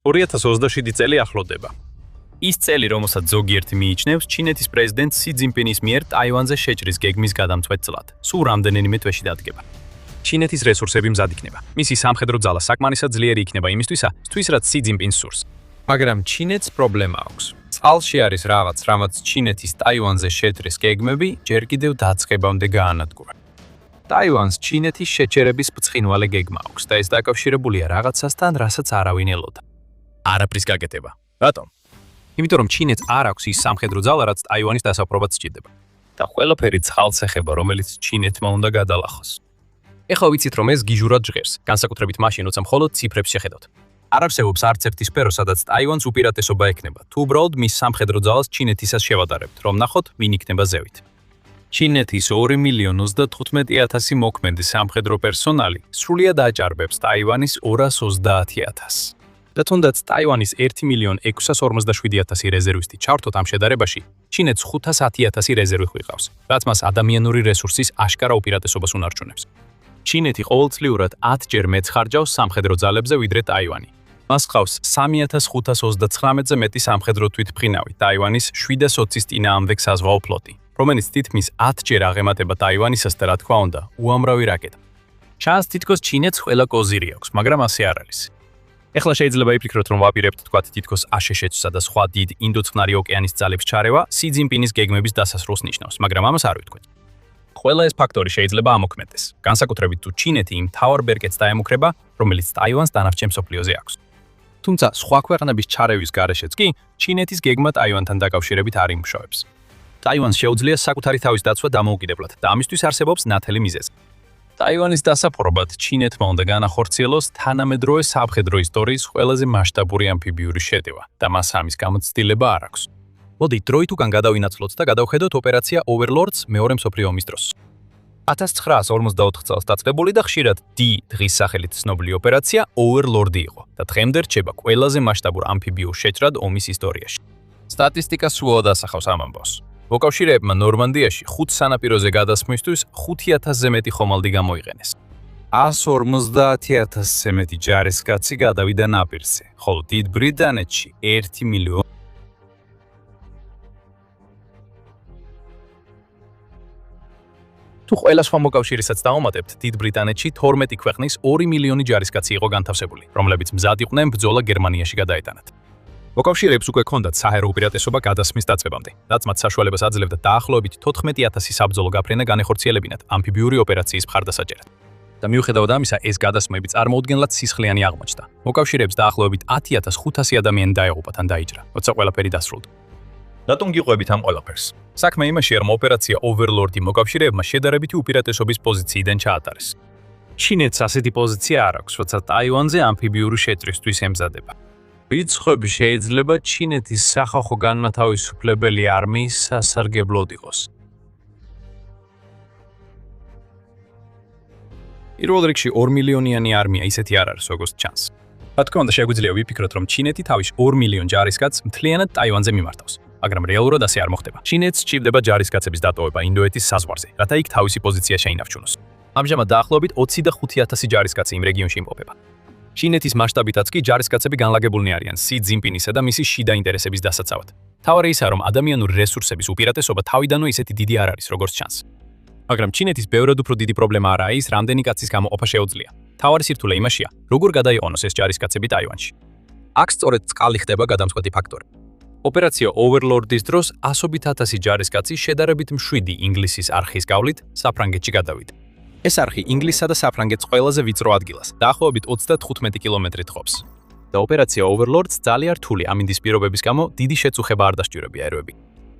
2027 წელი ახლოვდება. ის წელი, რომელსაც ზოგიერთი მიიჩნევს ჩინეთის პრეზიდენტ სი ძინპინის მიერ ტაივანზე შეჭრის გეგმის გადამწყვეტ წლად. სულ რამდენიმე თვეში დადგება. ჩინეთის რესურსები მზად იქნება. მისი სამხედრო ძალა საკმარისად ძლიერი იქნება იმისთვის, რაც სი ძინპინს სურს. მაგრამ ჩინეთს პრობლემა აქვს. წყალში არის რაღაც, რამაც ჩინეთის ტაივანზე შეჭრის გეგმები ჯერ კიდევ დაწყებამდე გაანადგურა. ტაივანს ჩინეთის შეჭერების ბრწყინვალე გეგმა აქვს და ეს დაკავშირებულია რაღაცასთან, რასაც არავინ ელოდა. არაფრის გაკეთება. რატომ? იმიტომ რომ ჩინეთს არ აქვს ის სამხედრო ძალა, რაც ტაივანის დასაპყრობად სჭირდება. და ყველაფერი წყალს ეხება, რომელიც ჩინეთმა უნდა გადალახოს. ეხლა ვიცით, რომ ეს გიჟურად ჟღერს, განსაკუთრებით მაშინ, როცა მხოლოდ ციფრებს შეხედავთ. არ არსებობს არც ერთი სფერო, სადაც ტაივანს უპირატესობა ექნება. თუ უბრალოდ მის სამხედრო ძალას ჩინეთისას შევადარებთ, რომ ნახოთ, ვინ იქნება ზევით. ჩინეთის 2,35,000 მოქმედი სამხედრო პერსონალი სრულად აჭარბებს ტაივანის 230,000. და თუნდაც ტაივანის 1,647,000 რეზერვისტი ჩართოთ ამ შედარებაში, ჩინეთს 510,000 რეზერვი ხვიყავს, რაც მას ადამიანური რესურსის აშკარა უპირატესობას უნარჩუნებს. ჩინეთი ყოველწლიურად 10-ჯერ მეტ ხარჯავს სამხედრო ძალებზე ვიდრე ტაივანი. მას ჰყავს 3,529-ზე მეტი სამხედრო თვითმფრინავი ტაივანის 720-ის წინააღმდეგ საზღვაო ფლოტი, რომელიც თითქმის 10-ჯერ აღემატება ტაივანისას და რა თქმა უნდა, უამრავი რაკეტა. ჩანს თითქოს ჩინეთს ყველა კოზირი აქვს, მაგრამ ასე არ არის. ეხლა შეიძლება იფიქროთ, რომ ვაპირებთ თქვათ თითქოს აშშ-სა და სხვა დიდ ინდოწყნარი ოკეანის ძალებს ჩარევა სი ძინპინის გეგმების დასასრულს ნიშნავს, მაგრამ ამას არ ვიტყვით. ყველა ეს ფაქტორი შეიძლება ამოქმედდეს, განსაკუთრებით თუ ჩინეთი იმ მთავარ ბერკეტს დაემუქრება, რომელიც ტაივანს დანარჩენ მსოფლიოზე აქვს. თუმცა სხვა ქვეყნების ჩარევის გარეშეც კი ჩინეთის გეგმა ტაივანთან დაკავშირებით არ იმუშავებს. ტაივანს შეუძლია საკუთარი თავის დაცვა დამოუკიდებლად და ამისთვის არსებობს ნათელი მიზეზი. ტაივანის დასაპყრობად ჩინეთმა უნდა განახორციელოს თანამედროვე სამხედრო ისტორიის ყველაზე მასშტაბური ამფიბიური შეტევა და მას ამის გამოცდილება არ აქვს. მოდით დროით უკან გადავინაცვლოთ და გადავხედოთ ოპერაცია Overlords მეორე მსოფლიო ომის დროს. 1944 წელს დაწყებული და ხშირად დღის სახელით ცნობილი ოპერაცია Overlord იყო და დღემდე რჩება ყველაზე მასშტაბურ ამფიბიურ შეჭრად ომის ისტორიაში. სტატისტიკა სულ დასახავს ამ ამბავს. მოკავშირეებმა ნორმანდიაში 5 სანაპიროზე გადასხმისთვის 5,000-ზე მეტი ხომალდი გამოიყენეს. 150,000-ზე მეტი ჯარისკაცი გადავიდა ნაპირზე, ხოლო დიდ ბრიტანეთში 1 მილიონი. თუ ყველა სხვა მოკავშირესაც დავუმატებთ, დიდ ბრიტანეთში 12 ქვეყნის 2 მილიონი ჯარისკაცი იყო განთავსებული, რომლებიც მზად იყვნენ ბრძოლა გერმანიაში გადაეტანათ. მოკავშირეებს უკვე ჰქონდათ საჰაერო უპირატესობა გადასხმის დაწყებამდე, რაც მათ საშუალებას აძლევდა დაახლოებით 14,000 საბრძოლო გაფრენა განეხორციელებინათ ამფიბიური ოპერაციის მხარდასაჭერად. და მიუხედავად ამისა, ეს გადასხმები წარმოუდგენლად სისხლიანი აღმოჩნდა. მოკავშირეებს დაახლოებით 10,500 ადამიანი დაეღუპათ ან დაიჭრა, როცა ყველაფერი დასრულდა. რატომ გიყვებით ამ ყველაფერს? საქმე იმაშია, რომ ოპერაცია Overlord-ი მოკავშირეებმა შედარებითი უპირატესობის პოზიციიდან ჩაატარეს. ჩინეთს ასეთი პოზიცია არ აქვს, როცა ტაივანზე ამფიბიური შეჭრისთვის ემზადება. რიცხვები შეიძლება ჩინეთის სახალხო განმათავისუფლებელი არმიის სასარგებლოდ იყოს. პირველ რიგში 2 მილიონიანი არმია ისეთი არ არის, როგორც ჩანს. რა თქმა უნდა, შეგვიძლია ვიფიქროთ, რომ ჩინეთი თავის 2 მილიონ ჯარისკაცს მთლიანად ტაივანზე მიმართავს, მაგრამ რეალურად ასე არ მოხდება. ჩინეთს სჭირდება ჯარისკაცების დატოვება ინდოეთის საზღვარზე, რათა იქ თავისი პოზიცია შეინარჩუნოს. ამჟამად დაახლოებით 25,000 ჯარისკაცი იმ რეგიონში იმყოფება. ჩინეთის მასშტაბითაც კი ჯარისკაცები განლაგებულნი არიან სი ძინპინისა და მისი შიდა ინტერესების დასაცავად. თავარი ისაა, რომ ადამიანური რესურსების უპირატესობა თავიდანვე ისეთი დიდი არ არის, როგორც ჩანს. მაგრამ ჩინეთის ბევრად უფრო დიდი პრობლემა არაა ის, რამდენი კაცის გამოყოფა შეუძლია. თავარი სირთულე იმაშია, როგორ გადაიყვანოს ეს ჯარისკაცები ტაივანში. აქ სწორედ წყალი ხდება გადამწყვეტი ფაქტორი. ოპერაცია Overlord-ის დროს 100,000 ჯარისკაცი შედარებით მშვიდი ინგლისის არხის გავლით საფრანგეთში გადავიდა. ეს არხი ინგლისსა და საფრანგეთს ყველაზე ვიწრო ადგილას, დაახლოებით 35 კილომეტრით ყოფს. და ოპერაცია Overlord-ს ძალიან რთული ამინდის პირობების გამო დიდი შეწუხება არ დასჭირებია ერვები.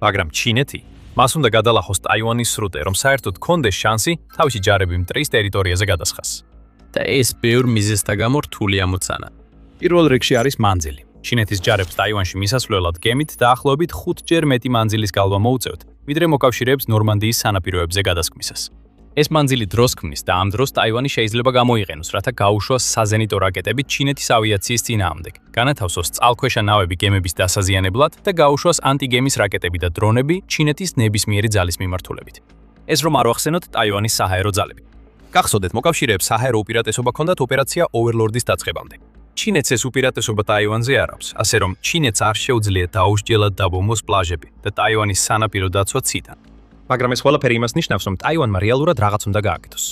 მაგრამ ჩინეთი მას უნდა გადალახოს ტაივანის სრუტე, რომ საერთოდ ჰქონდეს შანსი თავისი ჯარები მტრის ტერიტორიაზე გადასხას. და ეს ბევრ მიზეზთა გამო რთული ამოცანა. პირველ რიგში არის მანძილი. ჩინეთის ჯარებს ტაივანში მისასვლელად გემით დაახლოებით 5-ჯერ მეტი მანძილის გალვა მოუწევთ, ვიდრე მოკავშირეებს ნორმანდიის სანაპიროებზე გადასხმისას. ეს მანძილი დროს ქმნის და ამ დროს ტაივანი შეიძლება გამოიყენოს, რათა გაუშვას საზენიტო რაკეტები ჩინეთის ავიაციის წინააღმდეგ, განათავსოს წყალქვეშა ნავები გემების დასაზიანებლად და გაუშვას ანტიგემის რაკეტები და დრონები ჩინეთის ნებისმიერი ძალის მიმართულებით. ეს რომ არ ვახსენოთ ტაივანის საჰაერო ძალები. გახსოვდეთ, მოკავშირეებს საჰაერო უპირატესობა ჰქონდათ ოპერაცია Overlord-ის დაწყებამდე. ჩინეთს ეს უპირატესობა ტაივანზე არ აქვს, ასე რომ ჩინეთს არ შეუძლია დაუსჯელად დაბომოს პლაჟები და ტაივანის სანაპირო დაცვა ციდან. მაგრამ ეს ყველაფერი იმას ნიშნავს, რომ ტაივანმა რეალურად რაღაც უნდა გააკეთოს.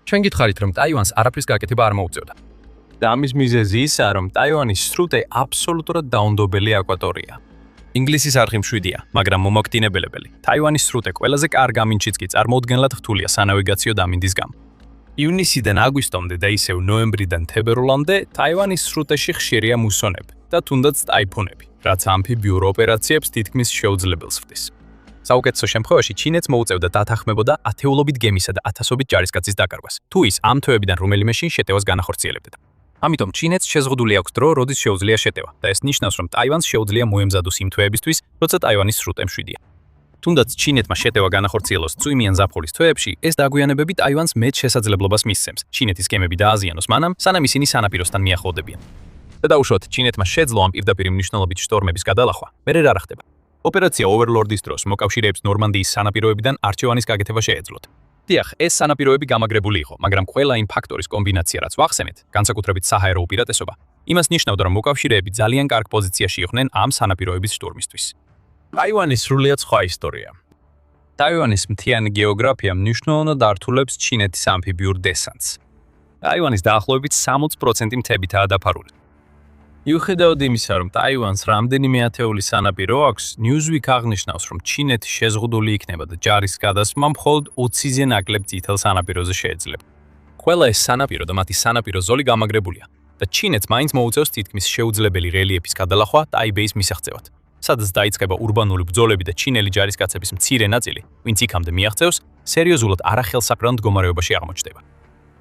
ჩვენ გითხარით, რომ ტაივანს არაფრის გაკეთება არ მოუწევდა. და ამის მიზეზი ისაა, რომ ტაივანის სრუტე აბსოლუტურად დაუნდობელი აკვატორია. ინგლისის არხი მშვიდია, მაგრამ მომაკვდინებელი. ტაივანის სრუტე ყველაზე კარგ ამინჩიც კი წარმოუდგენლად რთულია სანავიგაციო დამინდის გამო. ივნისიდან აგვისტომდე და ისევ ნოემბრიდან თებერვლამდე ტაივანის სრუტეში ხშირია მუსონები და თუნდაც ტაიფუნები, რაც ამფიბიურ ოპერაციებს თითქმის შეუძლებელს ხდის. საუკეთესო შემთხვევაში ჩინეთს მოუწევდა დათანხმებოდა ათეულობით გემისა და ათასობით ჯარისკაცის დაკარგვას, თუ ის ამ თვეებიდან რომელიმეში შეტევას განახორციელებდა. ამიტომ ჩინეთს შეზღუდული აქვს დრო, როდის შეუძლია შეტევა და ეს ნიშნავს, რომ ტაივანს შეუძლია მოემზადოს იმ თვეებისთვის, როცა ტაივანის სრუტე მშვიდია. თუნდაც ჩინეთმა შეტევა განახორციელოს წვიმიან ზაფხულის თვეებში, ეს დაგვიანებები ტაივანს მეტ შესაძლებლობას მისცემს. ჩინეთის გემები დააზიანოს მანამ, სანამ ისინი სანაპიროსთან მიახლოვდებიან. და დაუშვათ, ჩინეთმა შეძლო ამ პირდაპირ მნიშვნელობით შტორმების გადალახვა, მერე რა ხდება? ოპერაცია ოვერლორდის დროს მოკავშირეებს ნორმანდიის სანაპიროებიდან არჩევანის გაკეთება შეეძლოთ. დიახ, ეს სანაპიროები გამაგრებული იყო, მაგრამ ყველა იმ ფაქტორის კომბინაცია, რაც ვახსენეთ, განსაკუთრებით საჰაერო უპირატესობა, იმას ნიშნავდა, რომ მოკავშირეები ძალიან კარგ პოზიციაში იყვნენ ამ სანაპიროების შტურმისთვის. ტაივანის სრულიად სხვა ისტორია. ტაივანის მთიანი გეოგრაფია მნიშვნელოვნად ართულებს ჩინეთის ამფიბიურ დესანტს. ტაივანის დაახლოებით 60% მთებითაა დაფარული. მიუხედავად იმისა, რომ ტაივანს რამდენიმე ათეული სანაპირო აქვს, Newsweek აღნიშნავს, რომ ჩინეთი შეზღუდული იქნება და ჯარის გადასმა მხოლოდ 20-ზე ნაკლებ წითელ სანაპიროზე შეეძლება. ყველა ეს სანაპირო და მათი სანაპირო ზოლი გამაგრებულია და ჩინეთს მაინც მოუწევს თითქმის შეუძლებელი რელიეფის გადალახვა ტაიბეის მისაღწევად, სადაც დაიწყება ურბანული ბრძოლები და ჩინელი ჯარისკაცების მცირე ნაწილი, ვინც იქამდე მიაღწევს, სერიოზულად არახელსაყრელ მდგომარეობაში აღმოჩნდება.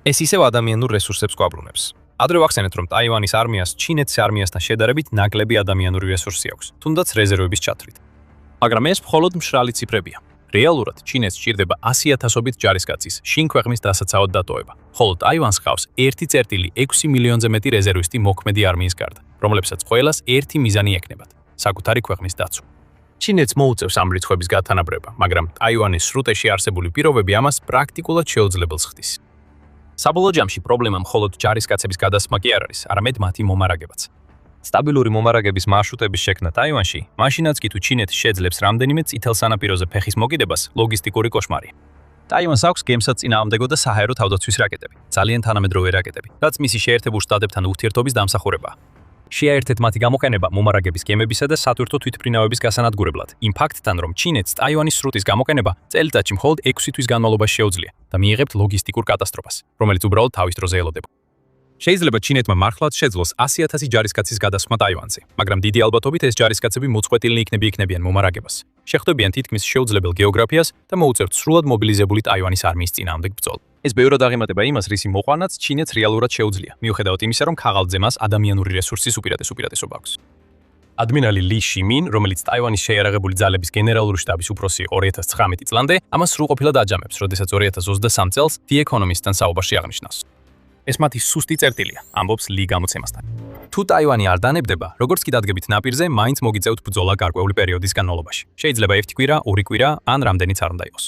ეს ისევ ადამიანურ რესურსებს გვაბრუნებს. ადრე ვახსენეთ, რომ ტაივანის არმიას ჩინეთის არმიასთან შედარებით ნაკლები ადამიანური რესურსი აქვს, თუნდაც რეზერვების ჩათვლით. მაგრამ ეს მხოლოდ მშრალი ციფრებია. რეალურად ჩინეთს სჭირდება 100,000-ობით ჯარისკაცის შინ ქვეყნის დასაცავად დატოვება, ხოლო ტაივანს ჰყავს 1,6 მილიონზე მეტი რეზერვისტი მოქმედი არმიის გარდა, რომლებსაც ყველას ერთი მიზანი ექნებათ: საკუთარი ქვეყნის დაცვა. ჩინეთს მოუწევს ამ რიცხვების გათანაბრება, მაგრამ ტაივანის სრუტეში არსებული პირობები ამას პრაქტიკულად შეუძლებელს ხდის. საბოლოო ჯამში პრობლემა მხოლოდ ჯარისკაცების გადასმა კი არ არის, არამედ მათი მომარაგებაც. სტაბილური მომარაგების მარშრუტების შექმნა ტაივანში, მაშინაც კი თუ ჩინეთი შეძლებს რამდენიმე წითელ სანაპიროზე ფეხის მოკიდებას, ლოგისტიკური კოშმარია. ტაივანს აქვს გემსაწინააღმდეგო და საჰაერო თავდაცვის რაკეტები, ძალიან თანამედროვე რაკეტები, რაც მისი შეერთებულ შტატებთან ურთიერთობის დამსახურებაა. შეაერთეთ მათი გამოყენება მომარაგების გემებისა და სატვირთო თვითმფრინავების გასანადგურებლად, იმ ფაქტთან, რომ ჩინეთს ტაივანის სრუტის გამოყენება წელიწადში მხოლოდ 6 თვის განმავლობაში შეუძლია და მიიღებთ ლოგისტიკურ კატასტროფას, რომელიც უბრალოდ თავის დროზე ელოდება. შეიძლება ჩინეთმა მართლაც შეძლოს 100,000 ჯარისკაცის გადასხმა ტაივანზე, მაგრამ დიდი ალბათობით ეს ჯარისკაცები მოწყვეტილნი იქნებიან მომარაგებას, შეხვდებიან თითქმის შეუძლებელ გეოგრაფიას და მოუწევთ სრულად მობილიზებული ტაივანის არმიის წინააღმდეგ ბრძოლა. ეს ბევრად აღემატება იმას, რისი მოყვანაც ჩინეთს რეალურად შეუძლია, მიუხედავად იმისა, რომ ქაღალდზე მას ადამიანური რესურსის უპირატესობა აქვს. ადმირალი ალი შიმინ, რომელიც ტაივანის შეიარაღებული ძალების გენერალური შტაბის უფროსი იყო 2019 წლამდე, ამას სრულყოფილად აჯამებს, როდესაც 2023 წელს The Economist-თან საუბარში აღნიშნავს. ეს მათი სუსტი წერტილია, ამბობს ალი გამოცემასთან. თუ ტაივანი არ დანებდება, როგორც კი დადგებით ნაპირზე, მაინც მოგიწევთ ბრძოლა გარკვეული პერიოდის განმავლობაში. შეიძლება 1 კვირა, 2 კვირა, ან რამდენიც არ უნდა იყოს.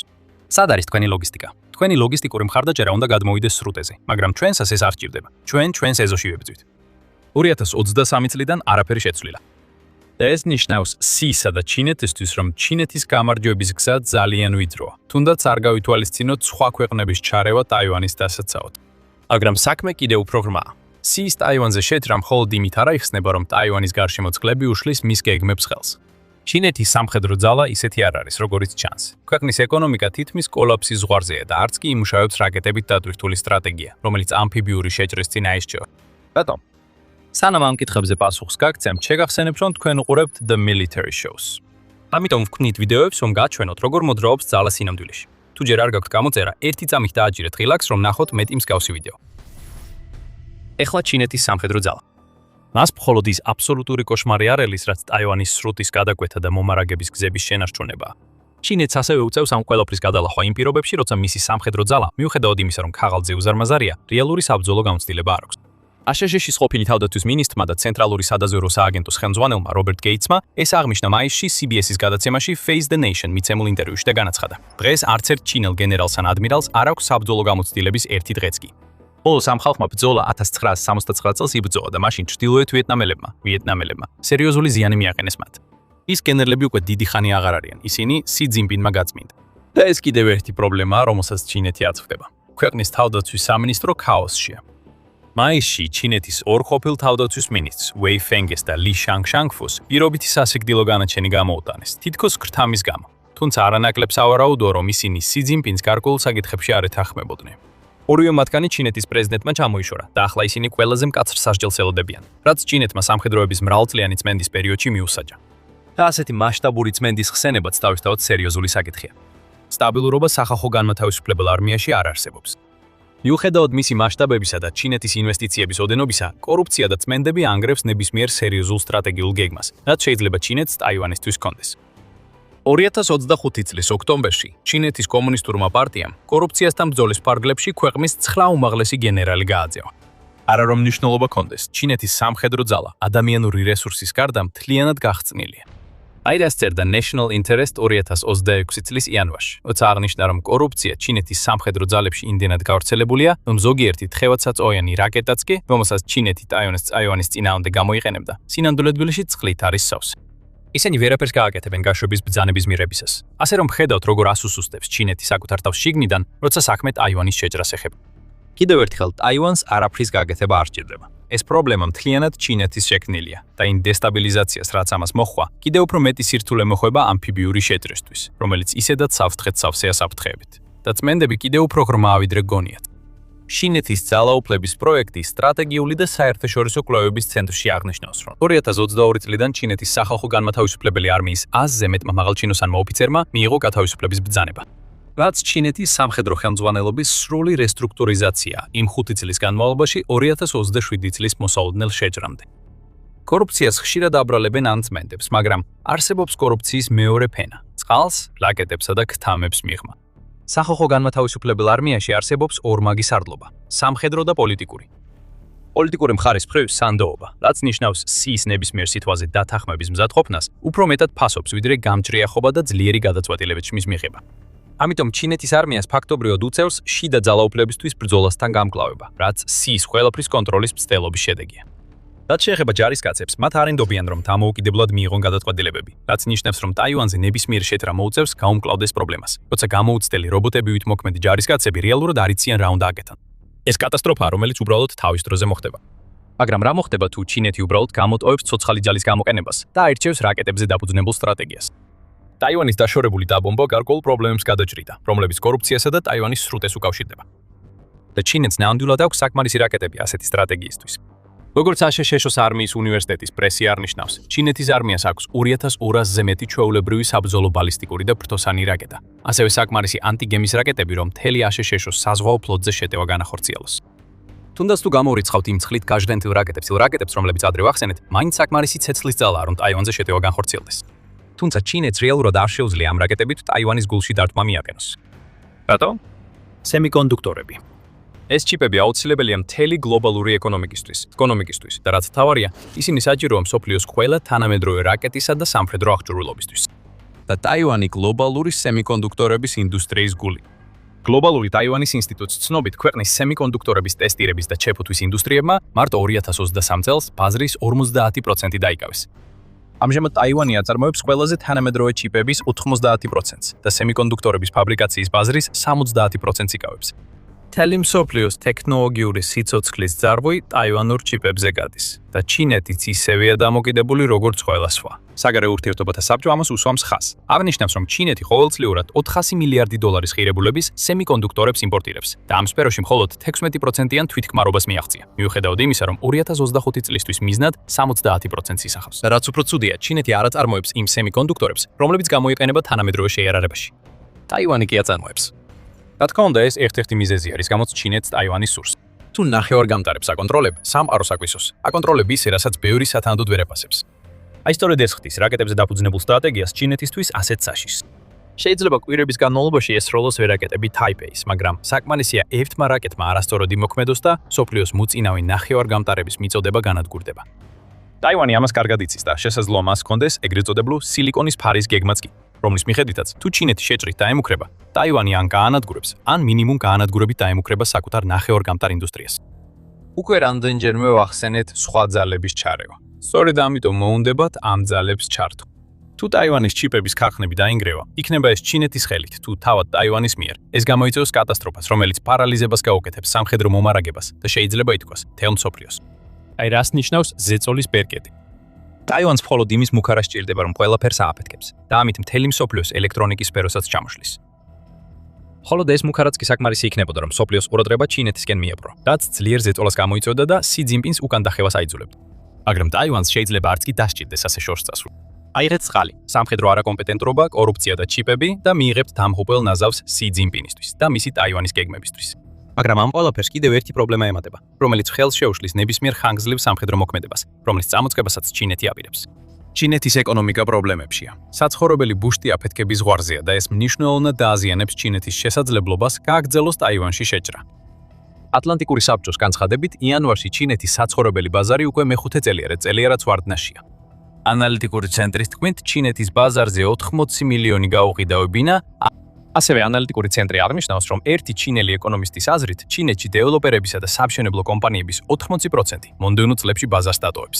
სად არის თქვენი ლოგისტიკა? თქვენი ლოგისტიკური მხარდაჭერა უნდა გადმოვიდეს სრუტეზე, მაგრამ ჩვენსაც ეს არ სჭირდება. ჩვენს ეზოში ვებრძვით. 2023 წლიდან არაფერი შეცვლილა. და ეს ნიშნავს სისა და ჩინეთისთვის, რომ ჩინეთის გამარჯვების გზა ძალიან ვიწროა. თუნდაც არ გავითვალისწინოთ სხვა ქვეყნების ჩარევა ტაივანის დასაცავად. მაგრამ საქმე კიდევ უფრო ღრმაა. სის ტაივანზე შეთრა მხოლოდ იმით არ აიხსნება, რომ ტაივანის გარშემო წყლები უშლის მის გეგმებს ხელს. ჩინეთის სამხედრო ძალა ისეთი არ არის, როგორიც ჩანს. ქვეყნის ეკონომიკა თითქმის კოლაფსის ზღვარზეა და არც კი იმუშავებს რაკეტებით დატვირთული სტრატეგია, რომელიც ამფიბიური შეჭრის წინ აისჩევა. ბატონო, სანამ ამ კითხვებზე პასუხს გაგცემთ, შეგახსენებთ, რომ თქვენ უყურებთ The Military Shows. ამიტომ ვქმნით ვიდეოებს, რომ გაჩვენოთ, როგორ მოძრაობს ძალა სინამდვილეში. თუ ჯერ არ გაქვთ გამოწერა, ერთი წამით დააჭირეთ ღილაკს, რომ ნახოთ მეტი მსგავსი ვიდეო. ეხლა ჩინეთის სამხედრო ძალა. მას მხოლოდ ის აბსოლუტური კოშმარი არ ელის, რაც ტაივანის სრუტის გადაკვეთა და მომარაგების გზების შენარჩუნებაა. ჩინეთს ასევე უწევს ამ ყველაფრის გადალახვა იმ პირობებში, როცა მისი სამხედრო ძალა, მიუხედავად იმისა, რომ ქაღალდზე უზარმაზარია, რეალური საბრძოლო გამოცდილება არ აქვს. აშშ-ის ყოფილი თავდაცვის მინისტრმა და ცენტრალური სადაზვერვო სააგენტოს ხელმძღვანელმა რობერტ გეიტსმა ეს აღნიშნა მაისში CBS-ის გადაცემაში Face the Nation მიცემულ ინტერვიუში და განაცხადა: დღეს არც ერთ ჩინელ გენერალს ან ადმირალს არ აქვს საბრძოლო გამოცდილების ერთი დღეც კი. ბოლოს ამ ხალხმა ბრძოლა 1969 წელს იბრძოლა და მაშინ ჩრდილოეთ ვიეტნამელებმა სერიოზული ზიანი მიაყენეს მათ. ის გენერლები უკვე დიდი ხანი აღარ არიან, ისინი სი ძინპინმა გაწმინდა. და ეს კიდევ ერთი პრობლემაა, რომელსაც ჩინეთი აწვდება. ქვეყნის თავდაცვის სამინისტრო ქაოსშია. მაისში ჩინეთის ორ ყოფილ თავდაცვის მინისტრს, ვეი ფენგეს და ალი შანგშანგფუს, პირობითი სასიკვდილო განაჩენი გამოუტანეს, თითქოს ქრთამის გამო. თუმცა არანაკლებს ავარაუდოა, რომ ისინი სი ძინპინს გარკვეულ საკითხებში არ ეთანხმებოდნენ. ორივე მათგანი ჩინეთის პრეზიდენტმა ჩამოიშორა და ახლა ისინი ყველაზე მკაცრ სასჯელს ელოდებიან, რაც ჩინეთმა სამხედროების მრავალწლიანი წმენდის პერიოდში მიუსაჯა. და ასეთი მასშტაბური წმენდის ხსენებაც თავისთავად სერიოზული საკითხია. სტაბილურობა სახალხო განმათავისუფლებელ არმიაში არ არსებობს. მიუხედავად მისი მასშტაბებისა და ჩინეთის ინვესტიციების ოდენობისა, კორუფცია და წმენდები ანგრევს ნებისმიერ სერიოზულ სტრატეგიულ გეგმას, რაც შეიძლება ჩინეთს ტაივანისთვის ჰქონდეს. 2025 წლის ოქტომბერში ჩინეთის კომუნისტურმა პარტიამ კორუფციასთან ბრძოლის ფარგლებში ქვეყნის 9 უმაღლესი გენერალი გააძევა. არა რომ მნიშვნელობა ჰქონდეს, ჩინეთის სამხედრო ძალა ადამიანური რესურსის გარდა მთლიანად გახსნილია. აირას წერდა National Interest 2026 წლის იანვარში, როცა აღნიშნა, რომ კორუფცია ჩინეთის სამხედრო ძალებში იმდენად გავრცელებულია, რომ ზოგიერთი თხევადსაწვავიანი რაკეტაც კი, რომელსაც ჩინეთი ტაივანის წინააღმდეგ გამოიყენებდა, სინამდვილედ გულში წყლით არის სავსე. ისინი ვერაფერს გააკეთებენ გაშვების ბრძანების მიღებისას. ასე რომ ხედავთ, როგორ ასუსუსტებს ჩინეთი საკუთარ თავს შიგნიდან, როცა საქმე ტაივანის შეჭრას ეხება. კიდევ ერთხელ ტაივანს არაფრის გაკეთება არ სჭირდება. ეს პრობლემა მთლიანად ჩინეთის შექმნილია და იმ დესტაბილიზაციას, რაც ამას მოჰყვა, კიდევ უფრო მეტი სირთულე მოხვება ამფიბიური შეჭრისთვის, რომელიც ისედაც საფრთხეთ სავსეა საფრთხეებით. და წმენდები კიდევ უფრო ღრმა ვიდრე გონიათ. ჩინეთის ძალაუფლების პროექტი სტრატეგიული და საერთაშორისო კვლევების ცენტრში აღნიშნავს, რომ 2022 წლიდან ჩინეთის სახალხო განმათავისუფლებელი არმიის 100-ზე მეტმა მაღალჩინოსანმა ოფიცერმა მიიღო გათავისუფლების ბრძანება. რაც ჩინეთის სამხედრო ხელმძღვანელობის სრული რესტრუქტურიზაცია იმ 5 წლის განმავლობაში 2027 წლის მოსაოდნელ შეჭრამდე. კორუფციას ხშირად აბრალებენ ან წმენდებს, მაგრამ არსებობს კორუფციის მეორე ფენა, წყალს, რაკეტებსა და ქთამებს მიღმა. სახალხო განმათავისუფლებელ არმიაში არსებობს ორმაგი სარდლობა, სამხედრო და პოლიტიკური. პოლიტიკური მხარის მხრივ სანდოობა, რაც ნიშნავს სის ნებისმიერ სიტყვაზე დათანხმების მზადყოფნას, უფრო მეტად ფასობს, ვიდრე გამჭრიახობა და ძლიერი გადაწყვეტილებების მიღება. ამიტომ ჩინეთის არმიას ფაქტობრივად უწევს შიდა ძალაუფლებისთვის ბრძოლასთან გამკლავება, რაც სის ყველაფრის კონტროლის მცდელობის შედეგია. რაც შეეხება ჯარისკაცებს, მათ არ ენდობიან, რომ დამოუკიდებლად მიიღონ გადაწყვეტილებები, რაც ნიშნავს, რომ ტაივანზე ნებისმიერ შეჭრა მოუწევს გაუმკლავდეს პრობლემას, როცა გამოუცდელი რობოტებივით მოქმედი ჯარისკაცები რეალურად არ იციან რა უნდა აკეთონ. ეს კატასტროფაა, რომელიც უბრალოდ თავის დროზე მოხდება. მაგრამ რა მოხდება თუ ჩინეთი უბრალოდ გამოტოვებს ცოცხალი ძალის გამოყენებას და აირჩევს რაკეტებზე დაფუძნებულ სტრატეგიას? ტაივანის დაშორებული დაბომბვა გარკვეულ პრობლემებს გადაჭრიდა, რომლებიც კორუფციასა და ტაივანის სრუტეს უკავშირდება. და ჩინეთს ნამდვილად აქვს საკმარისი რაკეტები ასეთი სტრატეგიისთვის. როგორც აშშ-ს არმიის უნივერსიტეტის პრესი არნიშნავს, ჩინეთის არმიას აქვს 2200-ზე მეტი ჩვეულებრივი საბრძოლო ბალისტიკური და ფრთოსანი რაკეტა. ასევე საკმარისი ანტიგემის რაკეტები, რომ მთელი აშშ-ს საზღვაო ფლოტზე შეტევა განახორციელოს. თუნდაც თუ გამორიცხავთ იმ წყლით გაჟღენთილ რაკეტებს, რომლებიც ადრე ვახსენეთ, მაინც საკმარისი ცეცხლის ძალაა, რომ ტაივანზე შეტევა განხორციელდეს. თუმცა ჩინეთს რეალურად არ შეუძლია ამ რაკეტებით ტაივანის გულში დარტყმა მიაყენოს. რატო? სემიკონდუქტორები. ეს ჩიპები აუცილებელია მთელი გლობალური ეკონომიკისთვის და რაც თავარია, ისინი საჭიროა მსოფლიოს ყველა თანამედროვე რაკეტისა და სამხედრო აღჭურვილობისთვის. და ტაივანი გლობალური სემიკონდუქტორების ინდუსტრიის გული. გლობალური ტაივანის ინსტიტუტის ცნობით, ქვეყნის სემიკონდუქტორების ტესტირების და ჩეფუთვის ინდუსტრიებმა მარტო 2023 წელს ბაზრის 50% დაიკავეს. ამჟამად ტაივანი აწარმოებს ყველაზე თანამედროვე ჩიპების 90%-ს და სემიკონდუქტორების ფაბრიკაციის ბაზრის 70%-ს იკავებს. მთელი მსოფლიოს ტექნოლოგიური სიცოცხლის ძარღვი ტაივანურ ჩიპებზე გადის და ჩინეთიც ისევეა დამოკიდებული როგორც ყველა სხვა. საგარეო ურთიერთობათა საბჭო ამას უსვამს ხაზს. აღნიშნავს, რომ ჩინეთი ყოველწლიურად 400 მილიარდი დოლარის ღირებულების სემიკონდუქტორებს იმპორტირებს და ამ სფეროში მხოლოდ 16%-იან თვითკმარობას მიაღწია. მიუხედავად იმისა, რომ 2025 წლისთვის მიზნად 70%-ს ისახავს. რაც უფრო ცუდია, ჩინეთი არ აწარმოებს იმ სემიკონდუქტორებს, რომლებიც გამოიყენება თანამედროვე შეიარარებაში. ტაივანი კი აწარმოებს. რა თქმა უნდა, ეს ერთ-ერთი მიზეზია, რის გამოც ჩინეთს ტაივანი სურს. თუ ნახევარგამტარებს აკონტროლებ, სამყაროს აკვისოს. აკონტროლებ ისე, რასაც ბევრი სათანადოდ ვერ ეფასებს. აი სწორედ ეს ხდის რაკეტებზე დაფუძნებულ სტრატეგიას ჩინეთისთვის ასეთ საშიშს. შეიძლება კვირების განმავლობაში ესროლოს რაკეტები ტაიპეის, მაგრამ საკმარისია ერთმა რაკეტმა არასწორად იმოქმედოს და მსოფლიოს მოწინავე ნახევარგამტარების მიწოდება განადგურდება. ტაივანი ამას კარგად იცის და შესაძლოა მას ჰქონდეს ეგრეთ წოდებული სილიკონის ფარის გეგმაც კი. რომლის მიხედვითაც თუ ჩინეთი შეჭრით დაემუქრება, ტაივანი ან გაანადგურებს, ან მინიმუმ გაანადგურებით დაემუქრება საკუთარ ნახევარგამტარ ინდუსტრიას. უკვე რამდენჯერმე ვახსენეთ სხვა ძალების ჩარევა. სწორედ ამიტომ მოუნდებათ ამ ძალებს ჩართო. თუ ტაივანის ჩიპების ქარხნები დაინგრევა, იქნება ეს ჩინეთის ხელით, თუ თავად ტაივანის მიერ. ეს გამოიწვევს კატასტროფას, რომელიც პარალიზებას გაუკეთებს სამხედრო მომარაგებას და შეიძლება ითქვას მთელ მსოფლიოს. აი რას ნიშნავს ზეწოლის ბერკეტი. ტაივანს მხოლოდ იმის მუქარა სჭირდება, რომ ყველაფერს ააფეთქებს და ამით მთელი მსოფლიოს ელექტრონიკის სფეროსაც ჩამოშლის. მხოლოდ ეს მუქარაც კი საკმარისი იქნებოდა, რომ მსოფლიოს ყურადღება ჩინეთისკენ მიეპყრო, რაც ძლიერ ზეწოლას გამოიწვევდა და სი ძინპინს უკან დახევას აიძულებდა. მაგრამ ტაივანს შეიძლება არც კი დასჭირდეს ასე შორს წასვლა. აიღეთ წყალი, სამხედრო არაკომპეტენტობა, კორუფცია და ჩიპები და მიიღებთ დამღუპელ ნაზავს სი ძინპინისთვის და მისი ტაივანის გეგმებისთვის. მაგრამ ამ ყველაფერს კიდევ ერთი პრობლემა ემატება, რომელიც ხელს შეუშლის ნებისმიერ ხანგრძლივ სამხედრო მოქმედებას, რომლის წამოწყებასაც ჩინეთი აპირებს. ჩინეთის ეკონომიკა პრობლემებშია. საცხოვრებელი ბუშტი აფეთქების ზღვარზეა და ეს მნიშვნელოვნად დააზიანებს ჩინეთის შესაძლებლობას გააგრძელოს ტაივანში შეჭრა. ატლანტიკური საბჭოს განცხადებით, იანვარში ჩინეთის საცხოვრებელი ბაზარი უკვე მეხუთე წელია, რაც ვარდნაშია. ანალიტიკური ცენტრის თქმით, ჩინეთის ბაზარზე 80 მილიონი გაუყიდავებინა. ასევე ანალიტიკური ცენტრი აღნიშნავს, რომ ერთი ჩინელი ეკონომისტის აზრით, ჩინეთში დეველოპერებისა და სამშენებლო კომპანიების 80% მომდევნო წლებში ბაზარს დატოვებს.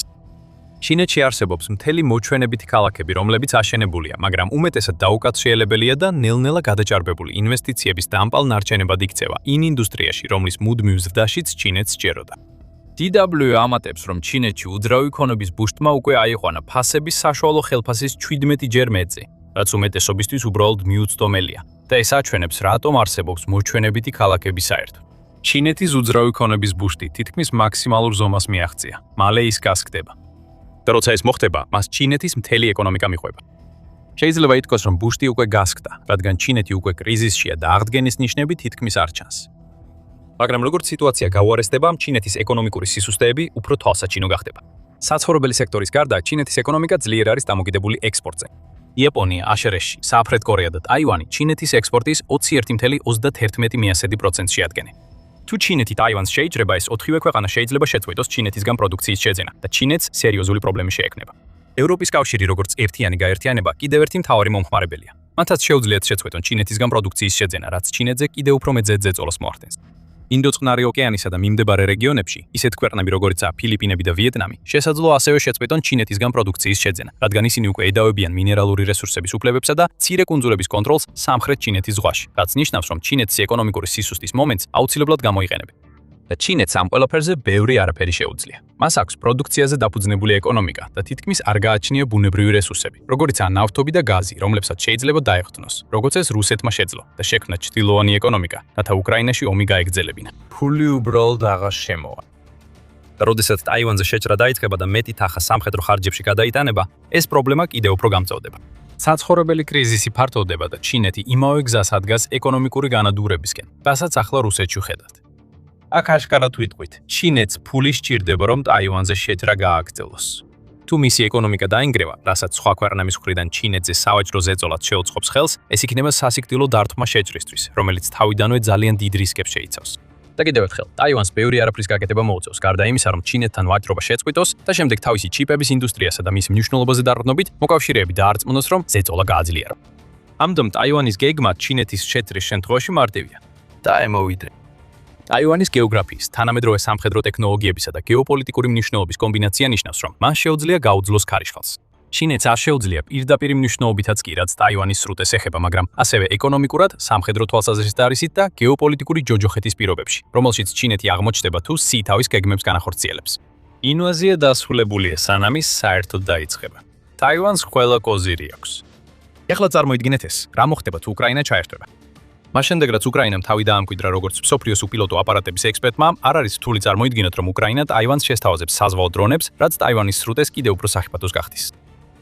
ჩინეთში არსებობს მთელი მოჩვენებითი ქალაქები, რომლებიც აშენებულია, მაგრამ უმეტესად დაუკავშირებელია და ნელ-ნელა გადაჭარბებული ინვესტიციების დამპალ ნარჩენებად იქცევა იმ ინდუსტრიაში, რომლის მუდმივ ზრდაშიც ჩინეთს სჯეროდა. DW ამატებს, რომ ჩინეთში უძრავი ქონების ბუშტმა უკვე აიყვანა ფასების საშუალო ხელფასის 17 ჯერ მეტზე, რაც უმეტესობისთვის უბრალოდ მიუწვდომელია და ეს აჩვენებს, რატომ არსებობს მოჩვენებითი ქალაქები საერთოდ. ჩინეთის უძრავი ქონების ბუშტი თითქმის მაქსიმალურ ზომას მიაღწია, მალე ის გასკდება. და როცა ეს მოხდება, მას ჩინეთის მთელი ეკონომიკა მიყვება. შეიძლება ითქვას, რომ ბუშტი უკვე გასკდა, რადგან ჩინეთი უკვე კრიზისშია და აღდგენის ნიშნები თითქმის არ ჩანს. მაგრამ როგორც სიტუაცია გაუარესდება, ჩინეთის ეკონომიკური სისუსტეები უფრო თვალსაჩინო გახდება. საცხოვრებელი სექტორის გარდა, ჩინეთის ეკონომიკა ძლიერ არის დამოკიდებული ექსპორტზე. იაპონია, აშერეში, სამხრეთ კორეა და ტაივანი ჩინეთის ექსპორტის 21,11% შეადგენენ. თუ ჩინეთი ტაივანს შეიჭრება, ეს ოთხივე ქვეყანა შეიძლება შეწყვიტოს ჩინეთისგან პროდუქციის შეძენა და ჩინეთს სერიოზული პრობლემი შეექმნება. ევროპის კავშირი როგორც ერთიანი გაერთიანება კიდევ ერთი მთავარი მომხმარებელია. მათაც შეუძლიათ შეწყვეტონ ჩინეთისგან პროდუქციის შეძენა, რაც ჩინეთზე კიდევ უფრო მეტ ზეწოლას მოახდენს. ინდოწყნარი ოკეანისა და მიმდებარე რეგიონებში, ისეთ ქვეყნები როგორიცაა ფილიპინები და ვიეტნამი, შესაძლოა ასევე შეწყვეტონ ჩინეთისგან პროდუქციის შეძენა, რადგან ისინი უკვე ედავებიან მინერალური რესურსების უფლებებსა და მცირე კუნძულების კონტროლს სამხრეთ ჩინეთის ზღვაში, რაც ნიშნავს, რომ ჩინეთის ეკონომიკური სისუსტის მომენტს აუცილებლად გამოიყენებენ. და ჩინეთს ამ ყველაფერზე ბევრი არაფერი შეუძლია. მას აქვს პროდუქციაზე დაფუძნებული ეკონომიკა და თითქმის არ გააჩნია ბუნებრივი რესურსები, როგორიცაა ნავთობი და გაზი, რომლებსაც შეიძლება დაეხტნოს, როგორც ეს რუსეთმა შეძლო და შექმნა ჩრდილოვანი ეკონომიკა, რათა უკრაინაში ომი გაეგრძელებინა. ფული უბრალოდ აღარ შემოვა. და როდესაც ტაივანზე შეჭრა დაიწყება და მეტი თანხა სამხედრო ხარჯებში გადაიტანება, ეს პრობლემა კიდევ უფრო გამწვავდება. საცხოვრებელი კრიზისი ფართოვდება და ჩინეთი იმავე გზას ადგას ეკონომიკური განადგურებისკენ, რასაც ახლა რუსეთში ხედავთ. აქ აშკარად ვიტყვით, ჩინეთს ფული სჭირდება, რომ ტაივანზე შეჭრა გააგრძელოს. თუ მისი ეკონომიკა დაინგრევა, რასაც სხვა ქვეყნების მხრიდან ჩინეთზე სავაჭრო ზეწოლად შეუწყობს ხელს, ეს იქნება სასიკვდილო დარტყმა შეჭრისთვის, რომელიც თავიდანვე ძალიან დიდ რისკებს შეიცავს. და კიდევ ერთხელ, ტაივანს ბევრი არაფრის გაკეთება მოუწევს, გარდა იმისა, რომ ჩინეთთან ვაჭრობა შეწყვიტოს და შემდეგ თავისი ჩიპების ინდუსტრიასა და მის მნიშვნელობაზე დარწმუნებით, მოკავშირეები დაარწმუნოს, რომ ზეწოლა გააძლიერა. ამიტომ ტაივანის გეგმა ჩინეთის შეჭრის შემთხვევაში მარტივია. დაემოვიდრე. ტაივანის გეოგრაფიის, თანამედროვე სამხედრო ტექნოლოგიებისა და გეოპოლიტიკური მნიშვნელობის კომბინაცია ნიშნავს, რომ მას შეუძლია გაუძლოს ქარიშხალს. ჩინეთს არ შეუძლია პირდაპირ მნიშვნელობითაც კი, რაც ტაივანის სრუტეს ეხება, მაგრამ ასევე ეკონომიკურად, სამხედრო თვალსაზრისით და გეოპოლიტიკური ჯოჯოხეთის პირობებში, რომელშიც ჩინეთი აღმოჩნდება თუ სი თავის გეგმებს განახორციელებს. ინვაზია დასრულებულია, სანამ ის საერთოდ დაიწყება. ტაივანს ყველა კოზირი აქვს. ეხლა წარმოიდგინეთ ეს, რა მოხდება თუ უკრაინა ჩაერთვება. მას შემდეგ, რაც უკრაინამ თავი დაამკვიდრა როგორც მსოფლიოს უპილოტო აპარატების ექსპერტმა, არ არის რთული წარმოიდგინოთ, რომ უკრაინა ტაივანს შესთავაზებს საზღვაო დრონებს, რაც ტაივანის სრუტეს კიდევ უფრო სახიფათოს გახდის.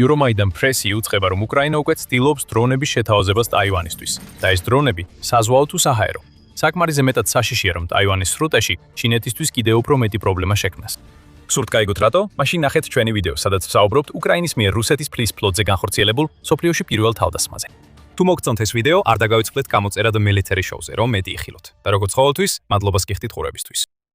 Euromaidan პრესი უწყება, რომ უკრაინა უკვე ცდილობს დრონების შეთავაზებას ტაივანისთვის და ეს დრონები საზღვაო თუ საჰაერო. საკმარისზე მეტად საშიშია, რომ ტაივანის სრუტეში ჩინეთისთვის კიდევ უფრო მეტი პრობლემა შექმნას. გსურთ გაიგოთ რატო? მაშინ ნახეთ ჩვენი ვიდეო, სადაც ვსაუბრობთ უკრაინის მიერ რუსეთის ფლის ფლოტზე განხორციელებულ მსოფლიოში პირველ თავდასხმაზე. თუ მოგწონთ ეს ვიდეო, არ დაგავიწყდეთ გამოწერა და მელეთერი შოუზე, რომ მეტი იხილოთ. და როგორც ყოველთვის, მადლობას გიხდით ყურებისთვის.